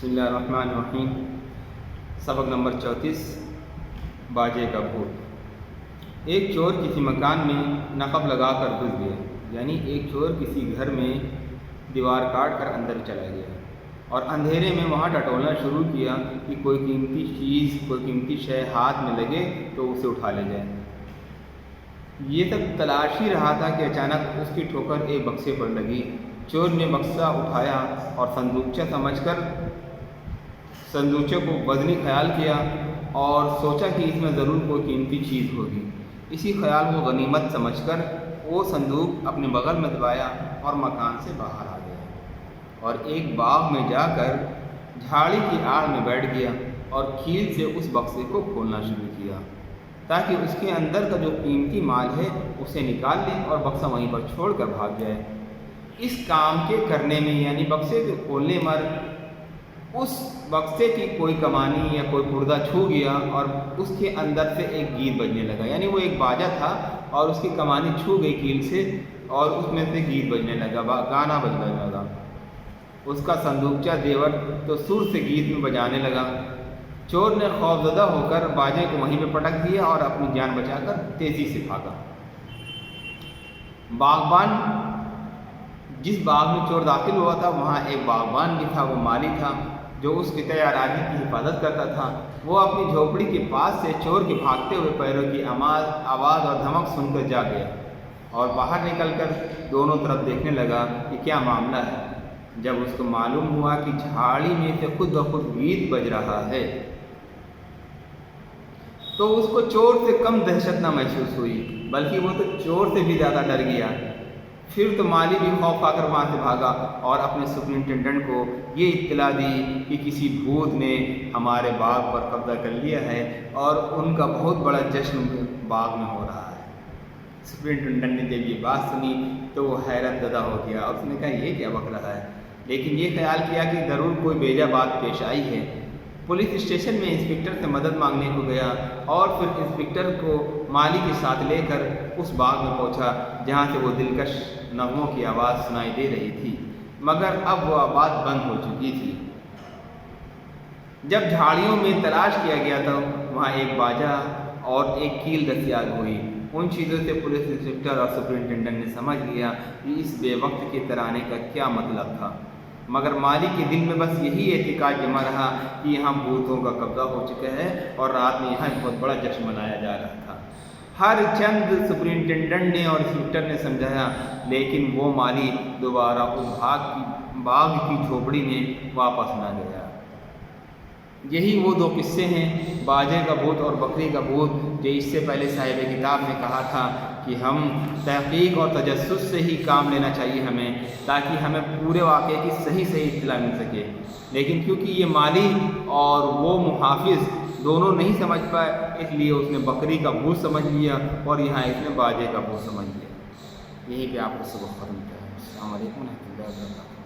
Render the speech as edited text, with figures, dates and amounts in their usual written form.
بسم اللہ الرحمن الرحیم۔ سبق نمبر 34 باجے کا بھوت۔ ایک چور کسی مکان میں نقب لگا کر گھس گیا، یعنی ایک چور کسی گھر میں دیوار کاٹ کر اندر چلا گیا اور اندھیرے میں وہاں ٹٹولنا شروع کیا کہ کوئی قیمتی چیز، کوئی قیمتی شے ہاتھ میں لگے تو اسے اٹھا لے جائے۔ یہ سب تلاش ہی رہا تھا کہ اچانک اس کی ٹھوکر ایک بکسے پر لگی۔ چور نے بکسہ اٹھایا اور صندوقچہ سمجھ کر صندوقچے کو وزنی خیال کیا اور سوچا کہ اس میں ضرور کوئی قیمتی چیز ہوگی۔ اسی خیال کو غنیمت سمجھ کر وہ صندوق اپنے بغل میں دبایا اور مکان سے باہر آ گیا اور ایک باغ میں جا کر جھاڑی کی آڑ میں بیٹھ گیا اور کیل سے اس بکسے کو کھولنا شروع کیا تاکہ اس کے اندر کا جو قیمتی مال ہے اسے نکال لے اور بکسہ وہیں پر چھوڑ کر بھاگ جائے۔ اس کام کے کرنے میں، یعنی بکسے کے کھولنے میں، اس بکسے کی کوئی کمانی یا کوئی پردہ چھو گیا اور اس کے اندر سے ایک گیت بجنے لگا، یعنی وہ ایک باجا تھا اور اس کی کمانی چھو گئی کیل سے اور اس میں سے گیت بجنے لگا، گانا بجنے لگا۔ اس کا صندوقچہ زیور تو سر سے گیت میں بجانے لگا۔ چور نے خوفزدہ ہو کر باجے کو وہیں پہ پٹک دیا اور اپنی جان بچا کر تیزی سے بھاگا۔ باغبان، جس باغ میں چور داخل ہوا تھا وہاں ایک باغبان بھی تھا، وہ مالی تھا جو اس قطع اراضی کی حفاظت کرتا تھا۔ وہ اپنی جھوپڑی کے پاس سے چور کے بھاگتے ہوئے پیروں کی آواز اور دھمک سن کر جا گیا اور باہر نکل کر دونوں طرف دیکھنے لگا کہ کیا معاملہ ہے۔ جب اس کو معلوم ہوا کہ جھاڑی میں سے خود بخود گیت بج رہا ہے تو اس کو چور سے کم دہشت نہ محسوس ہوئی، بلکہ وہ تو چور سے بھی زیادہ ڈر گیا۔ پھر تو مالی بھی خوف آ کر وہاں سے بھاگا اور اپنے سپرنٹینڈنٹ کو یہ اطلاع دی کہ کسی بھوت نے ہمارے باغ پر قبضہ کر لیا ہے اور ان کا بہت بڑا جشن باغ میں ہو رہا ہے۔ سپرنٹینڈنٹ نے جب یہ بات سنی تو وہ حیرت زدہ ہو گیا اور اس نے کہا یہ کیا بک رہا ہے، لیکن یہ خیال کیا کہ ضرور کوئی بیجا بات پیش آئی ہے۔ پولیس اسٹیشن میں انسپکٹر سے مدد مانگنے کو گیا اور پھر انسپکٹر کو مالی کے ساتھ لے کر اس باغ میں پہنچا جہاں سے وہ دلکش نغموں کی آواز سنائی دے رہی تھی، مگر اب وہ آواز بند ہو چکی تھی۔ جب جھاڑیوں میں تلاش کیا گیا تو وہاں ایک باجا اور ایک کیل دستیاب ہوئی۔ ان چیزوں سے پولیس انسپکٹر اور سپرنٹینڈنٹ نے سمجھ لیا کہ اس بے وقت کے ترانے کا کیا مطلب تھا، مگر مالی کے دل میں بس یہی اعتقاد جمع رہا کہ یہاں بھوتوں کا قبضہ ہو چکا ہے اور رات میں یہاں ایک بہت بڑا جشن منایا جا رہا تھا۔ ہر چند سپرنٹینڈنٹ نے اور انسپکٹر نے سمجھایا، لیکن وہ مالی دوبارہ اس باغ کی جھوپڑی میں واپس نہ گیا۔ یہی وہ دو قصے ہیں، باجے کا بھوت اور بکری کا بھوت، جو اس سے پہلے صاحب کتاب نے کہا تھا کہ ہم تحقیق اور تجسس سے ہی کام لینا چاہیے ہمیں، تاکہ ہمیں پورے واقعے کی صحیح اطلاع مل سکے۔ لیکن کیونکہ یہ مالی اور وہ محافظ دونوں نہیں سمجھ پائے، اس لیے اس نے بکری کا بھوت سمجھ لیا اور یہاں اس نے باجے کا بھوت سمجھ لیا۔ یہی پہ آپ کو سبق ختم کیا ہے۔ السلام علیکم ورحمۃ اللہ وبرکاتہ۔